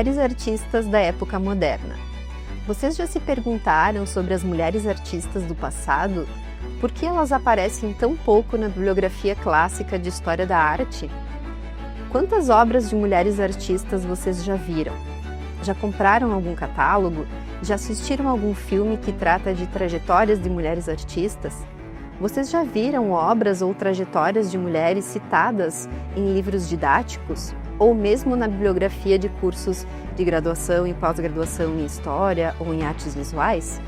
Mulheres artistas da época moderna. Vocês já se perguntaram sobre as mulheres artistas do passado? Por que elas aparecem tão pouco na bibliografia clássica de história da arte? Quantas obras de mulheres artistas vocês já viram? Já compraram algum catálogo? Já assistiram algum filme que trata de trajetórias de mulheres artistas? Vocês já viram obras ou trajetórias de mulheres citadas em livros didáticos? Ou mesmo na bibliografia de cursos de graduação e pós-graduação em História ou em Artes Visuais?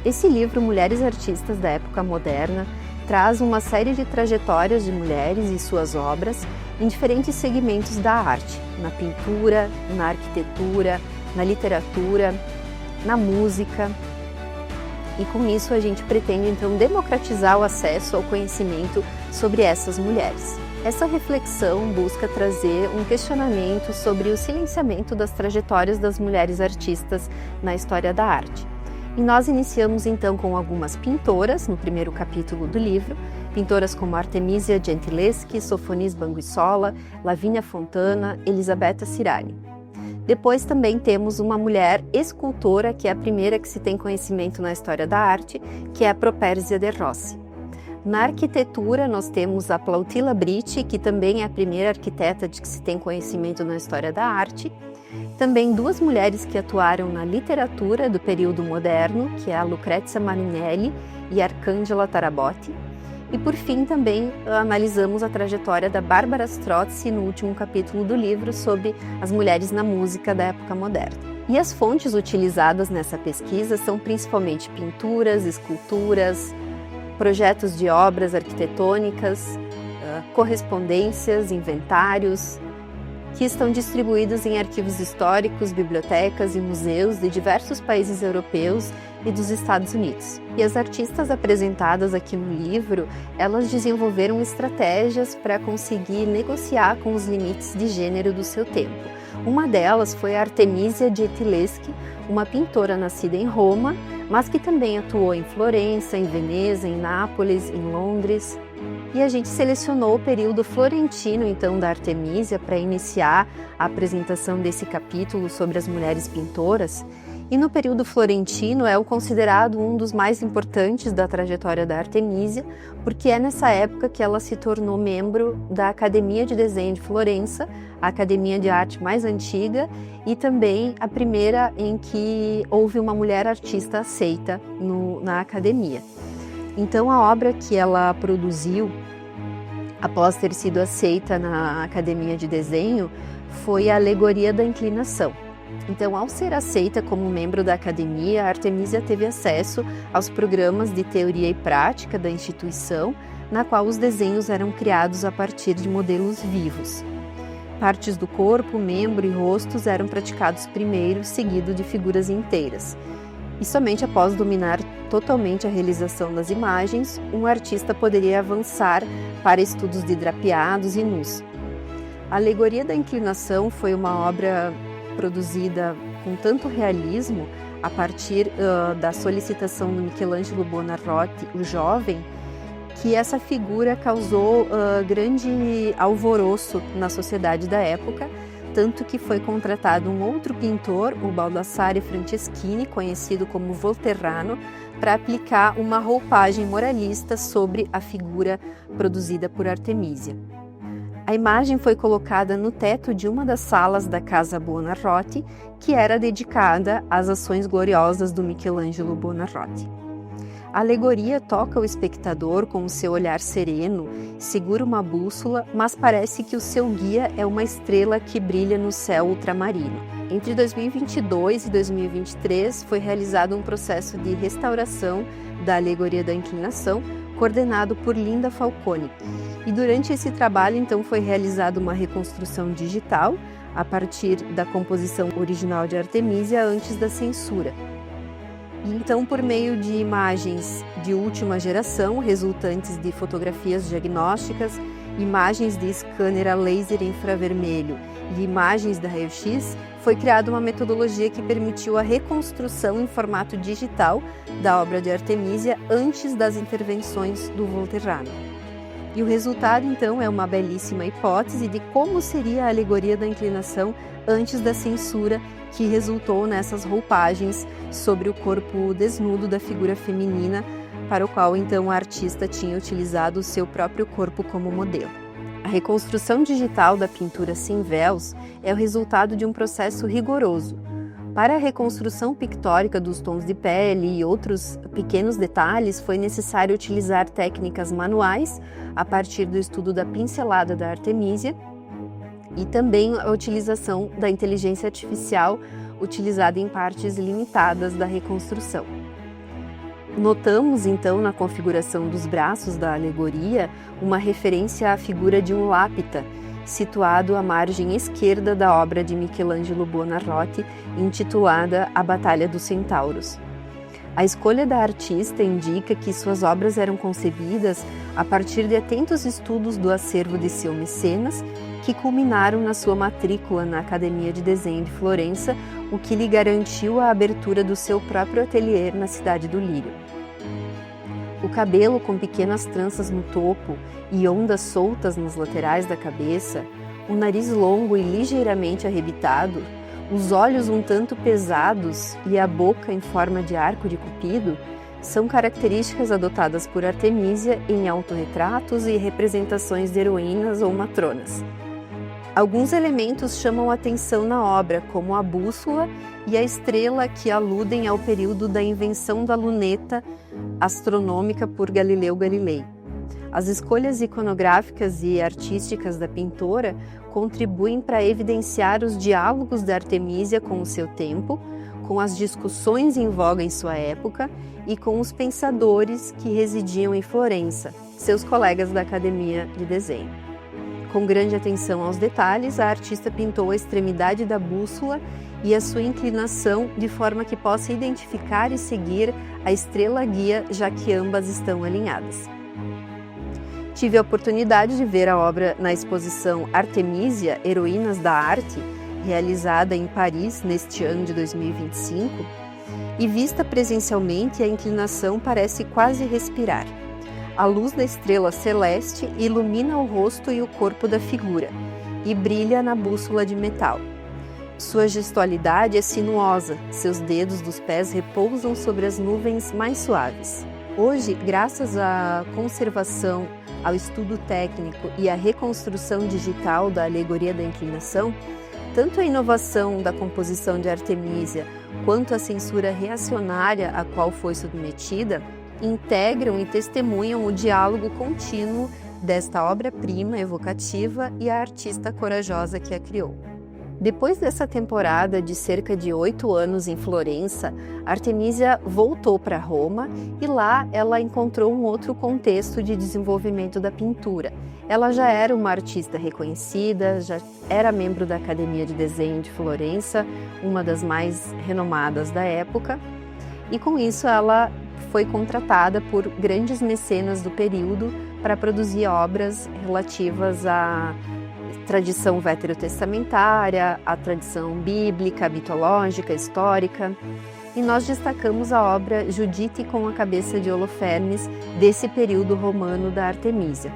Esse livro, Mulheres Artistas da Época Moderna, traz uma série de trajetórias de mulheres e suas obras em diferentes segmentos da arte, na pintura, na arquitetura, na literatura, na música. E com isso a gente pretende então democratizar o acesso ao conhecimento sobre essas mulheres. Essa reflexão busca trazer um questionamento sobre o silenciamento das trajetórias das mulheres artistas na história da arte. E nós iniciamos então com algumas pintoras, no primeiro capítulo do livro, pintoras como Artemisia Gentileschi, Sofonis Banguissola, Lavínia Fontana, Elisabetta Cirani. Depois também temos uma mulher escultora, que é a primeira que se tem conhecimento na história da arte, que é a Properzia de Rossi. Na arquitetura, nós temos a Plautilla Britti, que também é a primeira arquiteta de que se tem conhecimento na história da arte. Também duas mulheres que atuaram na literatura do período moderno, que é a Lucrezia Marinelli e a Arcangela Tarabotti. E por fim também analisamos a trajetória da Barbara Strozzi no último capítulo do livro sobre as mulheres na música da época moderna. E as fontes utilizadas nessa pesquisa são principalmente pinturas, esculturas, projetos de obras arquitetônicas, correspondências, inventários, que estão distribuídos em arquivos históricos, bibliotecas e museus de diversos países europeus e dos Estados Unidos. E as artistas apresentadas aqui no livro, elas desenvolveram estratégias para conseguir negociar com os limites de gênero do seu tempo. Uma delas foi a Artemisia Gentileschi, uma pintora nascida em Roma, mas que também atuou em Florença, em Veneza, em Nápoles, em Londres. E a gente selecionou o período florentino, então, da Artemisia para iniciar a apresentação desse capítulo sobre as mulheres pintoras. E no período florentino é o considerado um dos mais importantes da trajetória da Artemisia, porque é nessa época que ela se tornou membro da Academia de Desenho de Florença, a academia de arte mais antiga e também a primeira em que houve uma mulher artista aceita na academia. Então a obra que ela produziu após ter sido aceita na Academia de Desenho foi a Alegoria da Inclinação. Então, ao ser aceita como membro da academia, a Artemisia teve acesso aos programas de teoria e prática da instituição, na qual os desenhos eram criados a partir de modelos vivos. Partes do corpo, membro e rostos eram praticados primeiro, seguido de figuras inteiras. E somente após dominar totalmente a realização das imagens, um artista poderia avançar para estudos de drapeados e nus. A Alegoria da Inclinação foi uma obra produzida com tanto realismo a partir da solicitação do Michelangelo Buonarroti, o jovem, que essa figura causou grande alvoroço na sociedade da época, tanto que foi contratado um outro pintor, o Baldassare Franceschini, conhecido como Volterrano, para aplicar uma roupagem moralista sobre a figura produzida por Artemisia. A imagem foi colocada no teto de uma das salas da Casa Buonarroti, que era dedicada às ações gloriosas do Michelangelo Buonarroti. A alegoria toca o espectador com o seu olhar sereno, segura uma bússola, mas parece que o seu guia é uma estrela que brilha no céu ultramarino. Entre 2022 e 2023 foi realizado um processo de restauração da Alegoria da Inclinação, coordenado por Linda Falcone. E durante esse trabalho, então, foi realizada uma reconstrução digital a partir da composição original de Artemisia antes da censura. Então, por meio de imagens de última geração, resultantes de fotografias diagnósticas, imagens de scanner a laser infravermelho e imagens da raio-x, foi criada uma metodologia que permitiu a reconstrução em formato digital da obra de Artemisia antes das intervenções do Volterrano. E o resultado, então, é uma belíssima hipótese de como seria a alegoria da inclinação antes da censura que resultou nessas roupagens sobre o corpo desnudo da figura feminina, para o qual, então, a artista tinha utilizado o seu próprio corpo como modelo. A reconstrução digital da pintura sem véus é o resultado de um processo rigoroso. Para a reconstrução pictórica dos tons de pele e outros pequenos detalhes, foi necessário utilizar técnicas manuais a partir do estudo da pincelada da Artemísia e também a utilização da inteligência artificial utilizada em partes limitadas da reconstrução. Notamos, então, na configuração dos braços da alegoria, uma referência à figura de um lápida, situado à margem esquerda da obra de Michelangelo Buonarroti, intitulada A Batalha dos Centauros. A escolha da artista indica que suas obras eram concebidas a partir de atentos estudos do acervo de seu mecenas, que culminaram na sua matrícula na Academia de Desenho de Florença, o que lhe garantiu a abertura do seu próprio ateliê na cidade do Lírio. O cabelo com pequenas tranças no topo e ondas soltas nas laterais da cabeça, o nariz longo e ligeiramente arrebitado, os olhos um tanto pesados e a boca em forma de arco de cupido são características adotadas por Artemísia em autorretratos e representações de heroínas ou matronas. Alguns elementos chamam a atenção na obra, como a bússola e a estrela, que aludem ao período da invenção da luneta astronômica por Galileu Galilei. As escolhas iconográficas e artísticas da pintora contribuem para evidenciar os diálogos da Artemísia com o seu tempo, com as discussões em voga em sua época e com os pensadores que residiam em Florença, seus colegas da Academia de Desenho. Com grande atenção aos detalhes, a artista pintou a extremidade da bússola e a sua inclinação de forma que possa identificar e seguir a estrela guia, já que ambas estão alinhadas. Tive a oportunidade de ver a obra na exposição Artemísia, Heroínas da Arte, realizada em Paris neste ano de 2025, e vista presencialmente, a inclinação parece quase respirar. A luz da estrela celeste ilumina o rosto e o corpo da figura e brilha na bússola de metal. Sua gestualidade é sinuosa, seus dedos dos pés repousam sobre as nuvens mais suaves. Hoje, graças à conservação, ao estudo técnico e à reconstrução digital da alegoria da inclinação, tanto a inovação da composição de Artemísia quanto a censura reacionária a qual foi submetida integram e testemunham o diálogo contínuo desta obra-prima evocativa e a artista corajosa que a criou. Depois dessa temporada de cerca de 8 anos em Florença, Artemísia voltou para Roma e lá ela encontrou um outro contexto de desenvolvimento da pintura. Ela já era uma artista reconhecida, já era membro da Academia de Desenho de Florença, uma das mais renomadas da época, e com isso ela foi contratada por grandes mecenas do período para produzir obras relativas à tradição veterotestamentária, à tradição bíblica, mitológica, histórica. E nós destacamos a obra Judite com a cabeça de Holofernes, desse período romano da Artemísia.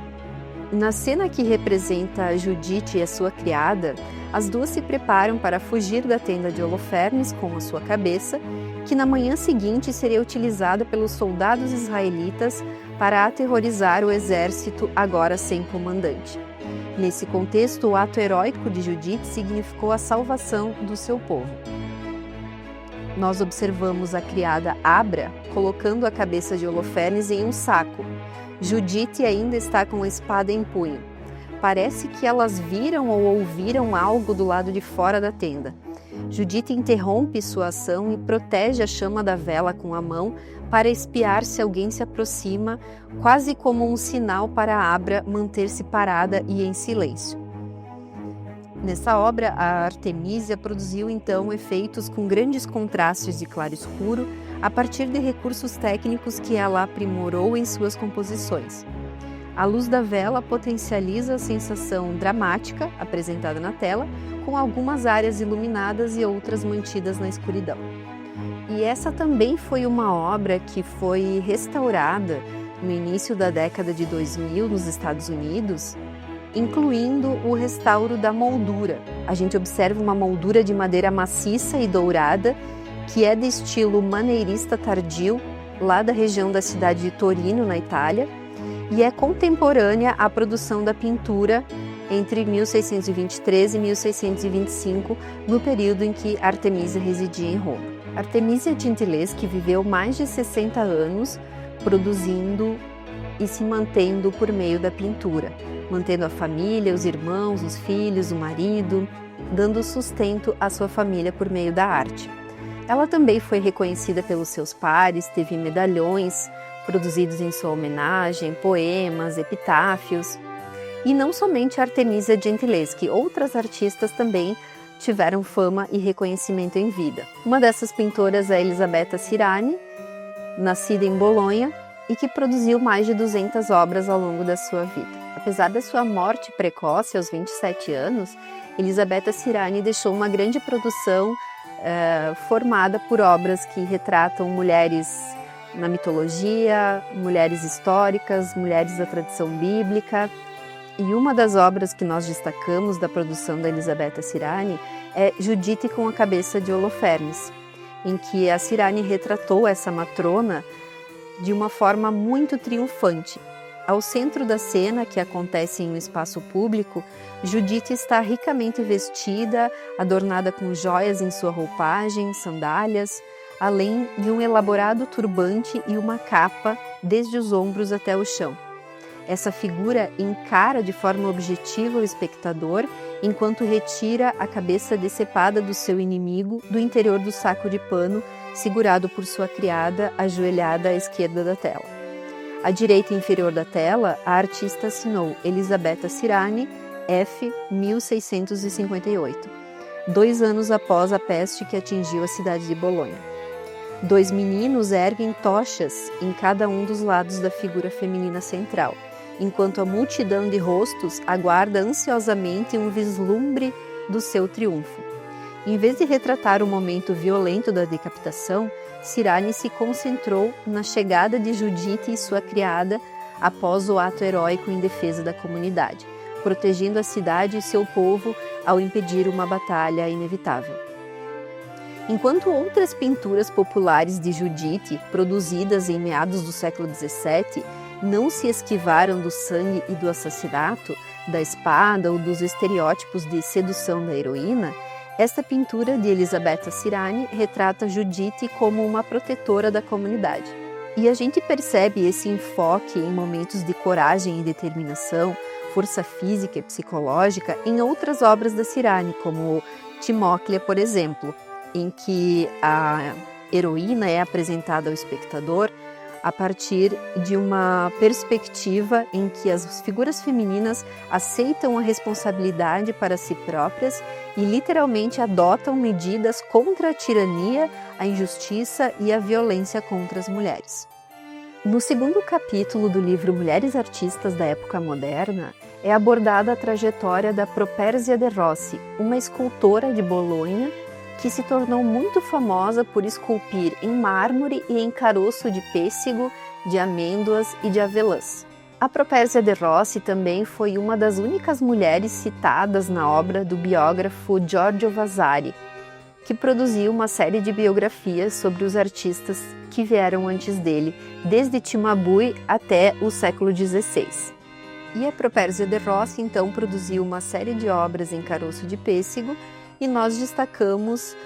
Na cena que representa Judite e a sua criada, as duas se preparam para fugir da tenda de Holofernes com a sua cabeça, que na manhã seguinte seria utilizada pelos soldados israelitas para aterrorizar o exército agora sem comandante. Nesse contexto, o ato heróico de Judite significou a salvação do seu povo. Nós observamos a criada Abra colocando a cabeça de Holofernes em um saco. Judite ainda está com a espada em punho. Parece que elas viram ou ouviram algo do lado de fora da tenda. Judite interrompe sua ação e protege a chama da vela com a mão para espiar se alguém se aproxima, quase como um sinal para Abra manter-se parada e em silêncio. Nessa obra, a Artemísia produziu então efeitos com grandes contrastes de claro e escuro a partir de recursos técnicos que ela aprimorou em suas composições. A luz da vela potencializa a sensação dramática apresentada na tela, com algumas áreas iluminadas e outras mantidas na escuridão. E essa também foi uma obra que foi restaurada no início da década de 2000 nos Estados Unidos, incluindo o restauro da moldura. A gente observa uma moldura de madeira maciça e dourada, que é de estilo maneirista tardio, lá da região da cidade de Torino, na Itália, e é contemporânea à produção da pintura entre 1623 e 1625, no período em que Artemisia residia em Roma. Artemisia Gentileschi viveu mais de 60 anos produzindo e se mantendo por meio da pintura, mantendo a família, os irmãos, os filhos, o marido, dando sustento à sua família por meio da arte. Ela também foi reconhecida pelos seus pares, teve medalhões produzidos em sua homenagem, poemas, epitáfios. E não somente Artemisia Gentileschi, outras artistas também tiveram fama e reconhecimento em vida. Uma dessas pintoras é Elisabetta Sirani, nascida em Bolonha e que produziu mais de 200 obras ao longo da sua vida. Apesar da sua morte precoce aos 27 anos, Elisabetta Sirani deixou uma grande produção formada por obras que retratam mulheres na mitologia, mulheres históricas, mulheres da tradição bíblica. E uma das obras que nós destacamos da produção da Elisabetta Sirani é Judite com a cabeça de Holofernes, em que a Sirani retratou essa matrona de uma forma muito triunfante. Ao centro da cena, que acontece em um espaço público, Judite está ricamente vestida, adornada com joias em sua roupagem, sandálias, além de um elaborado turbante e uma capa desde os ombros até o chão. Essa figura encara de forma objetiva o espectador enquanto retira a cabeça decepada do seu inimigo do interior do saco de pano segurado por sua criada ajoelhada à esquerda da tela. À direita inferior da tela, a artista assinou Elisabetta Sirani, F. 1658, 2 anos após a peste que atingiu a cidade de Bolonha. 2 meninos erguem tochas em cada um dos lados da figura feminina central, enquanto a multidão de rostos aguarda ansiosamente um vislumbre do seu triunfo. Em vez de retratar o momento violento da decapitação, Sirani se concentrou na chegada de Judite e sua criada após o ato heróico em defesa da comunidade, protegendo a cidade e seu povo ao impedir uma batalha inevitável. Enquanto outras pinturas populares de Judite, produzidas em meados do século XVII, não se esquivaram do sangue e do assassinato, da espada ou dos estereótipos de sedução da heroína, esta pintura de Elisabetta Sirani retrata Judite como uma protetora da comunidade. E a gente percebe esse enfoque em momentos de coragem e determinação, força física e psicológica em outras obras da Sirani, como Timóclea, por exemplo, em que a heroína é apresentada ao espectador a partir de uma perspectiva em que as figuras femininas aceitam a responsabilidade para si próprias e literalmente adotam medidas contra a tirania, a injustiça e a violência contra as mulheres. No segundo capítulo do livro Mulheres Artistas da Época Moderna, é abordada a trajetória da Properzia de Rossi, uma escultora de Bolonha que se tornou muito famosa por esculpir em mármore e em caroço de pêssego, de amêndoas e de avelãs. A Properzia de Rossi também foi uma das únicas mulheres citadas na obra do biógrafo Giorgio Vasari, que produziu uma série de biografias sobre os artistas que vieram antes dele, desde Cimabue até o século XVI. E a Properzia de Rossi então produziu uma série de obras em caroço de pêssego, e nós destacamos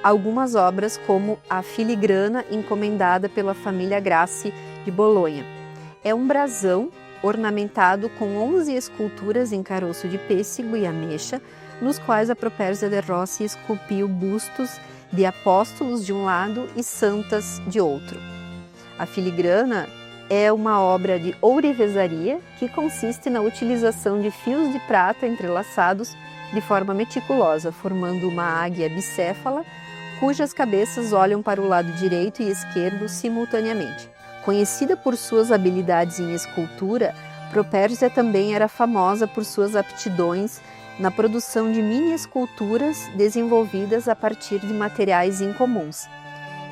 algumas obras como a Filigrana encomendada pela família Grassi de Bolonha. É um brasão ornamentado com 11 esculturas em caroço de pêssego e ameixa, nos quais a Properzia de Rossi esculpiu bustos de apóstolos de um lado e santas de outro. A Filigrana é uma obra de ourivesaria que consiste na utilização de fios de prata entrelaçados de forma meticulosa, formando uma águia bicéfala, cujas cabeças olham para o lado direito e esquerdo simultaneamente. Conhecida por suas habilidades em escultura, Properzia também era famosa por suas aptidões na produção de mini-esculturas desenvolvidas a partir de materiais incomuns.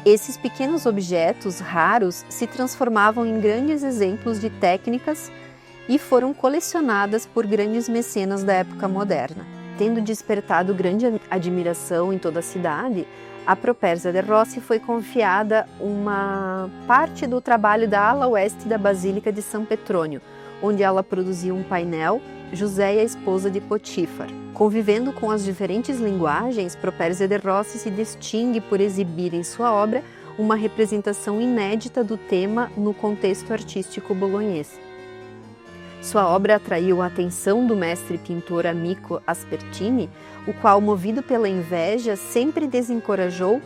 Esses pequenos objetos raros se transformavam em grandes exemplos de técnicas e foram colecionadas por grandes mecenas da época moderna. Tendo despertado grande admiração em toda a cidade, a Properzia de Rossi foi confiada uma parte do trabalho da ala oeste da Basílica de São Petrônio, onde ela produzia um painel, José e a esposa de Potífar. Convivendo com as diferentes linguagens, Properzia de Rossi se distingue por exibir em sua obra uma representação inédita do tema no contexto artístico bolonhês. Sua obra atraiu a atenção do mestre pintor Amico Aspertini, o qual, movido pela inveja, sempre desencorajou,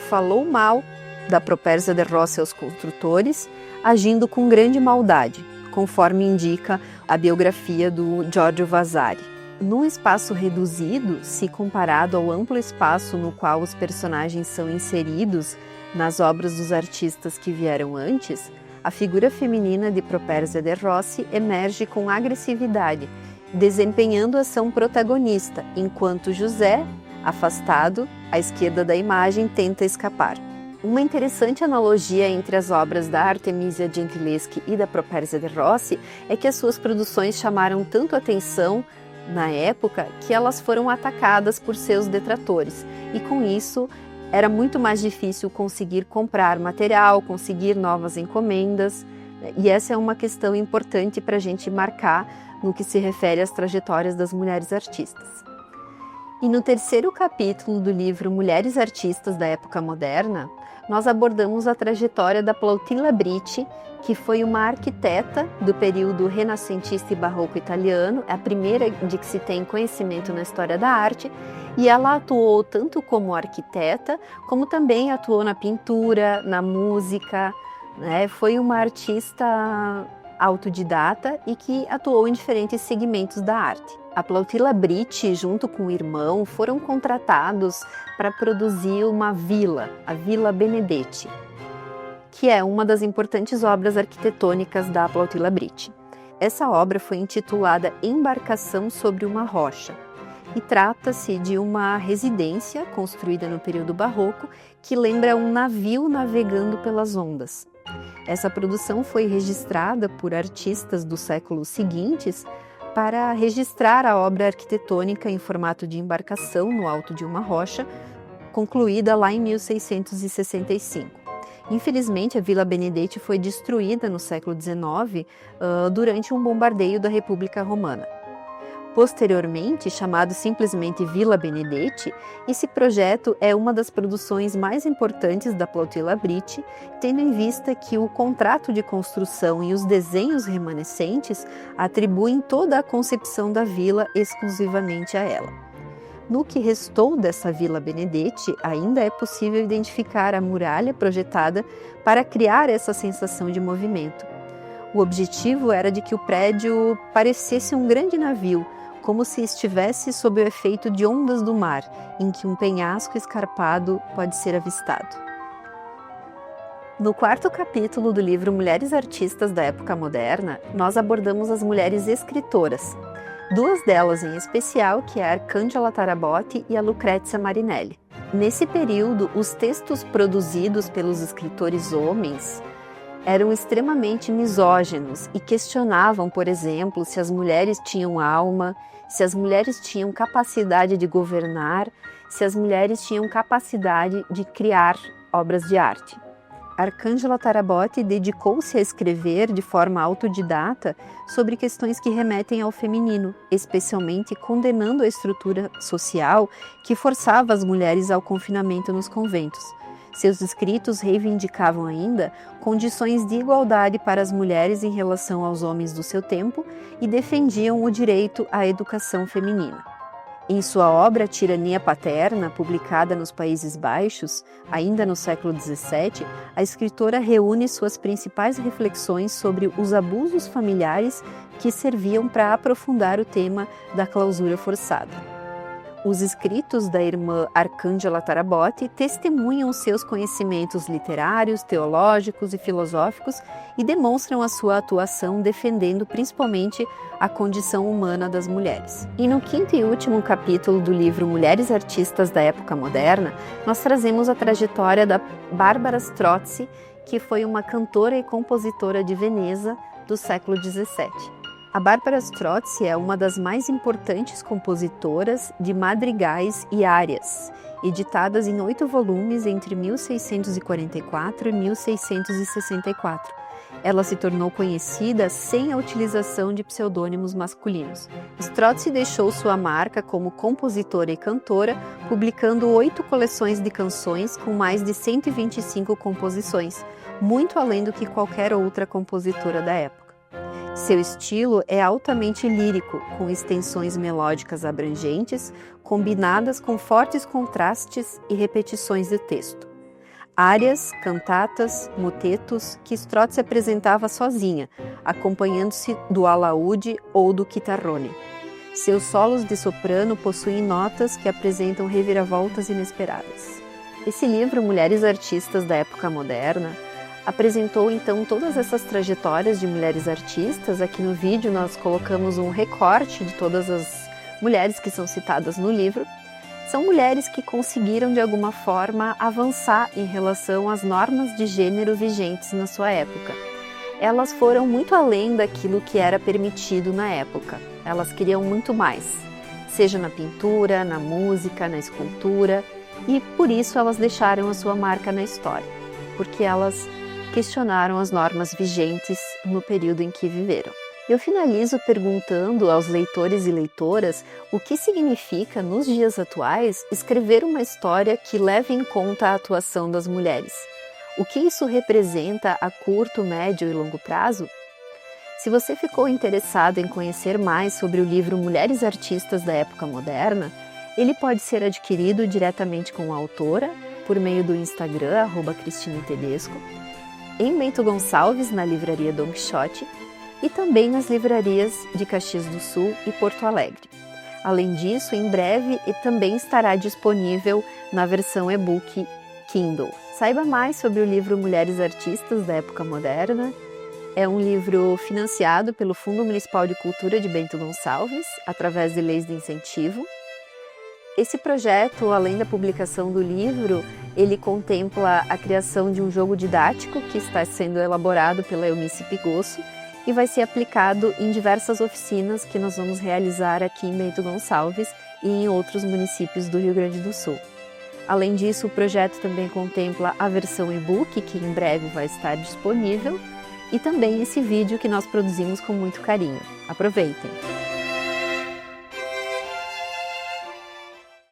falou mal da Properzia de Rossi aos construtores, agindo com grande maldade, conforme indica a biografia do Giorgio Vasari. Num espaço reduzido, se comparado ao amplo espaço no qual os personagens são inseridos nas obras dos artistas que vieram antes, a figura feminina de Properzia de Rossi emerge com agressividade, desempenhando a ação protagonista, enquanto José, afastado, à esquerda da imagem, tenta escapar. Uma interessante analogia entre as obras da Artemisia Gentileschi e da Properzia de Rossi é que as suas produções chamaram tanto atenção na época que elas foram atacadas por seus detratores, e com isso era muito mais difícil conseguir comprar material, conseguir novas encomendas, e essa é uma questão importante para a gente marcar no que se refere às trajetórias das mulheres artistas. E no terceiro capítulo do livro Mulheres Artistas da Época Moderna, nós abordamos a trajetória da Plautilla Britti, que foi uma arquiteta do período renascentista e barroco italiano, a primeira de que se tem conhecimento na história da arte, e ela atuou tanto como arquiteta, como também atuou na pintura, na música, né? Foi uma artista autodidata e que atuou em diferentes segmentos da arte. A Plautilla Britti, junto com o irmão, foram contratados para produzir uma vila, a Villa Benedetti, que é uma das importantes obras arquitetônicas da Plautilla Britti. Essa obra foi intitulada Embarcação sobre uma Rocha e trata-se de uma residência construída no período barroco que lembra um navio navegando pelas ondas. Essa produção foi registrada por artistas dos séculos seguintes para registrar a obra arquitetônica em formato de embarcação no alto de uma rocha, concluída lá em 1665. Infelizmente, a Villa Benedetti foi destruída no século XIX durante um bombardeio da República Romana. Posteriormente, chamado simplesmente Villa Benedetti, esse projeto é uma das produções mais importantes da Plautilla Britti, tendo em vista que o contrato de construção e os desenhos remanescentes atribuem toda a concepção da vila exclusivamente a ela. No que restou dessa Villa Benedetti, ainda é possível identificar a muralha projetada para criar essa sensação de movimento. O objetivo era de que o prédio parecesse um grande navio, como se estivesse sob o efeito de ondas do mar, em que um penhasco escarpado pode ser avistado. No quarto capítulo do livro Mulheres Artistas da Época Moderna, nós abordamos as mulheres escritoras, duas delas em especial, que é a Arcangela Tarabotti e a Lucrezia Marinelli. Nesse período, os textos produzidos pelos escritores homens eram extremamente misóginos e questionavam, por exemplo, se as mulheres tinham alma, se as mulheres tinham capacidade de governar, se as mulheres tinham capacidade de criar obras de arte. Arcangela Tarabotti dedicou-se a escrever de forma autodidata sobre questões que remetem ao feminino, especialmente condenando a estrutura social que forçava as mulheres ao confinamento nos conventos. Seus escritos reivindicavam ainda condições de igualdade para as mulheres em relação aos homens do seu tempo e defendiam o direito à educação feminina. Em sua obra Tirania Paterna, publicada nos Países Baixos, ainda no século XVII, a escritora reúne suas principais reflexões sobre os abusos familiares que serviam para aprofundar o tema da clausura forçada. Os escritos da irmã Arcângela Tarabote testemunham seus conhecimentos literários, teológicos e filosóficos e demonstram a sua atuação defendendo principalmente a condição humana das mulheres. E no quinto e último capítulo do livro Mulheres Artistas da Época Moderna, nós trazemos a trajetória da Barbara Strozzi, que foi uma cantora e compositora de Veneza do século XVII. A Barbara Strozzi é uma das mais importantes compositoras de madrigais e árias, editadas em 8 volumes entre 1644 e 1664. Ela se tornou conhecida sem a utilização de pseudônimos masculinos. Strozzi deixou sua marca como compositora e cantora, publicando 8 coleções de canções com mais de 125 composições, muito além do que qualquer outra compositora da época. Seu estilo é altamente lírico, com extensões melódicas abrangentes, combinadas com fortes contrastes e repetições de texto. Árias, cantatas, motetos que Strozzi apresentava sozinha, acompanhando-se do alaúde ou do chitarrone. Seus solos de soprano possuem notas que apresentam reviravoltas inesperadas. Esse livro, Mulheres Artistas da Época Moderna, apresentou então todas essas trajetórias de mulheres artistas. Aqui no vídeo nós colocamos um recorte de todas as mulheres que são citadas no livro. São mulheres que conseguiram de alguma forma avançar em relação às normas de gênero vigentes na sua época. Elas foram muito além daquilo que era permitido na época. Elas queriam muito mais, seja na pintura, na música, na escultura, e por isso elas deixaram a sua marca na história, porque elas questionaram as normas vigentes no período em que viveram. Eu finalizo perguntando aos leitores e leitoras o que significa, nos dias atuais, escrever uma história que leve em conta a atuação das mulheres. O que isso representa a curto, médio e longo prazo? Se você ficou interessado em conhecer mais sobre o livro Mulheres Artistas da Época Moderna, ele pode ser adquirido diretamente com a autora, por meio do Instagram, @CristinaTedesco, em Bento Gonçalves, na livraria Don Quixote, e também nas livrarias de Caxias do Sul e Porto Alegre. Além disso, em breve também estará disponível na versão e-book Kindle. Saiba mais sobre o livro Mulheres Artistas da Época Moderna. É um livro financiado pelo Fundo Municipal de Cultura de Bento Gonçalves, através de leis de incentivo. Esse projeto, além da publicação do livro, ele contempla a criação de um jogo didático que está sendo elaborado pela Eunice Pigosso e vai ser aplicado em diversas oficinas que nós vamos realizar aqui em Bento Gonçalves e em outros municípios do Rio Grande do Sul. Além disso, o projeto também contempla a versão e-book, que em breve vai estar disponível, e também esse vídeo que nós produzimos com muito carinho. Aproveitem!